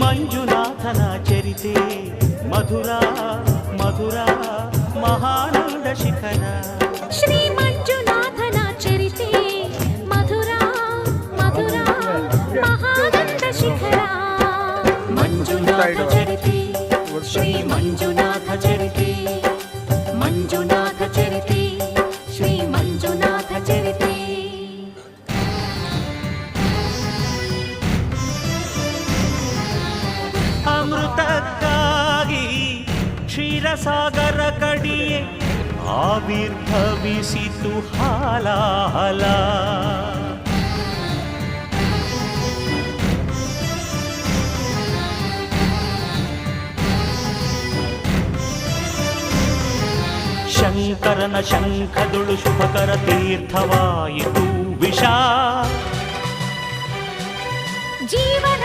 ಮಂಜುನಾಥನ ಚರಿತೆ ಮಧುರ ಮಧುರ ಮಹಾನಂದ ಶಿಖರ. ಶ್ರೀ ಮಂಜುನಾಥನ ಚರಿತೆ ಮಧುರ ಮಧುರ ಮಹಾನಂದ ಶಿಖರ. ಮಂಜುನಾಥ ಚರಿತೆ ಶ್ರೀ ಮಂಜುನಾಥ ಚರಿತೆ ಮಂಜುನಾಥ ಚರಿತೆ ಶ್ರೀ ಮಂಜುನಾಥ ಚರಿತೆ. ಅಮೃತಕ್ಕಾಗಿ ಕ್ಷೀರಸಾಗರ ಕಡಿಯೇ ಆವಿರ್ಭವಿಸಿತು ಹಾಲಾಹಲ. ಶಂಕರನ ಶಂಖದುಳು ಶುಭಕರ ತೀರ್ಥವಾಯಿತು ವಿಷ. ಜೀವನ